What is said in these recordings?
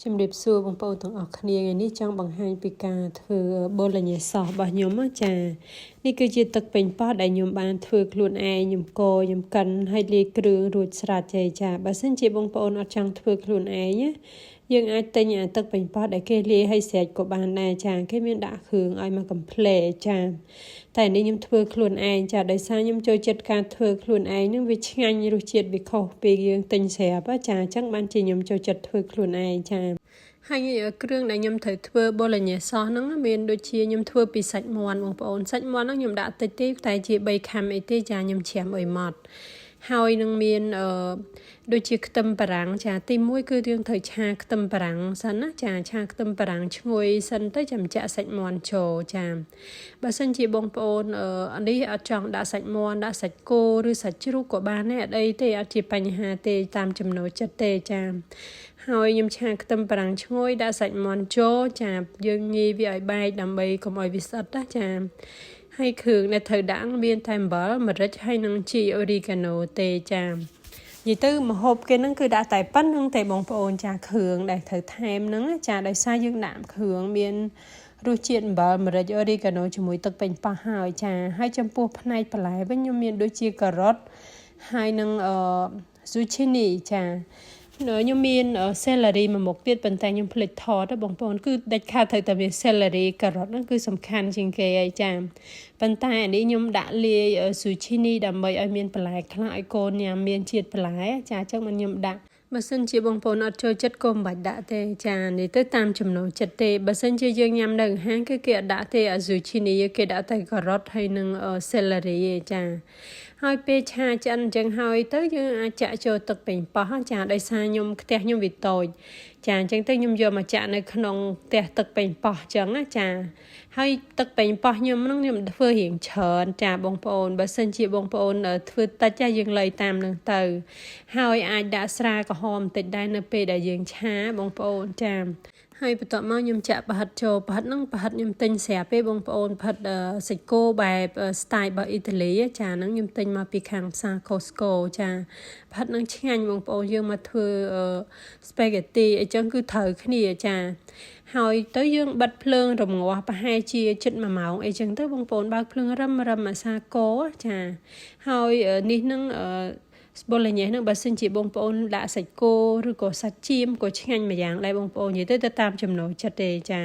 ជំរាបសួរបងប្អូនទាំងអស់គ្នាថ្ងៃនេះចង់បង្ហាញពីការធ្វើបូឡាញ៉េសរបស់ខ្ញុំចានេះគឺជាទឹកពេញប៉ោះដែលខ្ញុំបានធ្វើខ្លួនឯងខ្ញុំកខ្ញុំកិនហើយលាយគ្រឿងរួចស្រេចហើយចាបើសិនជាបងប្អូនអត់ចង់ធ្វើខ្លួនឯងយើងអាចទិញទឹកពេញប៉ោះដែលគេលាយឲ្យស្រេចក៏បានដែរចាគេមានដាក់គ្រឿងឲ្យមកកំ pl ចាតែនេះខ្ញុំធ្វើខ្លួនឯងចាដោយសារខ្ញុំចូលចិត្តការធ្វើខ្លួនឯងនឹងវាឆ្ងាញ់រសជាតិវាខុសពីយើងទិញស្រាប់ចាអញ្ចឹងបានជាខ្ញុំចូលចិត្តធ្វើខ្លួនឯងចាហើយគ្រឿងដែលខ្ញុំត្រូវធ្វើបូឡាញ៉េសហ្នឹងមានដូចជាខ្ញុំធ្វើពីសាច់មាន់បងប្អូនសាច់មាន់ហ្នឹងខ្ញុំដាក់តិចទេតែជា3ខាំអីទេចាខ្ញុំច្រាំឲ្យម៉ត់ហើយនឹងមានដូចជាខ្ទឹមបារាំងចាទី1គឺយើងត្រូវឆាខ្ទឹមបារាំងសិនណាចាឆាខ្ទឹមបារាំងឈ្ងុយសិនទៅចាំចាក់សាច់មាន់ចូលចាបើសិនជាបងប្អូននេះអត់ចង់ដាក់សាច់មាន់ដាក់សាច់គោឬសាច់ជ្រូកក៏បានដែរអត់អីទេអត់ជាបញ្ហាទេតាមចំណូលចិត្តទេចាហើយខ្ញុំឆាខ្ទឹមបារាំងឈ្ងុយដាក់សាច់មាន់ចូលចាយើងញីវាឲ្យបែកដើម្បីកុំឲ្យវាស្អិតណាចាហើយគ្រឿងដែលត្រូវដាក់មានតែអំបិលម្រេចហើយនឹងជីអូរីកាណូទេចានិយាយទៅម្ហូបគេហ្នឹងគឺដាក់តែប៉ុណ្្នឹងតែបងប្អូនចាគ្រឿងដែលត្រូវថែមហ្នឹងចាដោយសារយើងដាក់គ្រឿងមានរសជាតិអំបិលម្រេចអូរីកាណូជាមួយទឹកពេញប៉ោះហើយចាហើយចំពោះផ្នែកបន្លែវិញខ្ញុំមានដូចជាការ៉ុតហើយនឹងស៊ូឈីនីចាខ្ញុំមានសេឡារីមួយមុខទៀតប៉ុន្តែខ្ញុំភ្លេចថតបងប្អូនគឺដាច់ខាតត្រូវតែមានសេឡារីការ៉ុតហ្នឹងគឺសំខាន់ជាងគេហើយចាប៉ុន្តែអានេះខ្ញុំដាក់លាយស៊ូឈីនីដើម្បីឲ្យមានបន្លែខ្លះឲ្យកូនញ៉ាំមានជាតិបន្លែចាអញ្ចឹងខ្ញុំដាក់បើសិនជាបងប្អូនអត់ចូលចិត្តក៏មិនបាច់ដាក់ទេចានេះទៅតាមចំណូលចិត្តទេបើសិនជាយើងញ៉ាំនៅហាងគឺគេអត់ដាក់ទេស៊ូឈីនីគេដាក់តែការ៉ុតហើយនឹងសេឡារីចាហើយពេលឆាឆ្អិនអញ្ចឹងហើយទៅយើងអាចចាក់ចូលទឹកពេញប៉ោះចាដោយសារផ្ទះខ្ញុំវាតូចចាអញ្ចឹងទៅខ្ញុំយកមកចាក់នៅក្នុងផ្ទះទឹកពេញប៉ោះអញ្ចឹងណាចាហើយទឹកពេញប៉ោះខ្ញុំធ្វើរៀងច្រើនចាបងប្អូនបើសិនជាបងប្អូនធ្វើតិចយើងលៃតាមនឹងទៅហើយអាចដាក់ស្រាក្រហមបន្តិចដែរនៅពេលដែលយើងឆាបងប្អូនចាហើយបន្ទាប់មកខ្ញុំចាក់ប្រហិតចូលប្រហិតខ្ញុំទិញស្រាប់ទេបងប្អូនប្រហិតសាច់គោបែបស្ទាយរបស់អ៊ីតាលីចាហ្នឹងខ្ញុំទិញមកពីខាងផ្សារ Costco ចាប្រហិតហ្នឹងឆ្ងាញ់បងប្អូនយើងមកធ្វើ spaghetti អញ្ចឹងគឺត្រូវគ្នាចាហើយទៅយើងបិទភ្លើងរម្ងាស់ប្រហែលជាជិត1ម៉ោងអីចឹងទៅបងប្អូនបើកភ្លើងរឹមអាសាគោចាហើយនេះនឹងបូឡាញ៉េហ្នឹងបើសិនជាបងប្អូនដាក់សាច់គោឬក៏សាច់ចៀមក៏ឆ្ងាញ់មួយយ៉ាងដែរបងប្អូននិយាយទៅតាមចំណូលចិត្តទេចា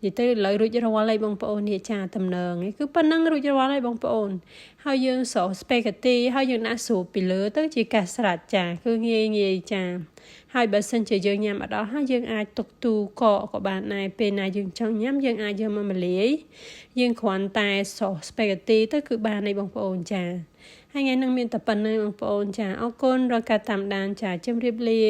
និយាយទៅឥឡូវរួចរាល់ហើយបងប្អូននេះចាតំណងគឺប៉ុណ្ណឹងរួចរាល់ហើយបងប្អូនហើយយើងស្រោស្ប៉េកាទីហើយយើងដាក់ស្រូបពីលើទៅជាការស្រេចចាគឺងាយចាហើយបើសិនជាយើងញ៉ាំអត់អស់ហើយយើងអាចទុកទូកកក៏បានដែរពេលណាយើងចង់ញ៉ាំយើងអាចយកមកម្លាយយើងគ្រាន់តែស្រោស្ប៉េកាទីទៅគឺបានហើយបងប្អូនចាហើយថ្ងៃនឹងមានតែប៉ុណ្្នឹងបងប្អូនចាអរគុណរកការតាមដានចាជម្រាបលា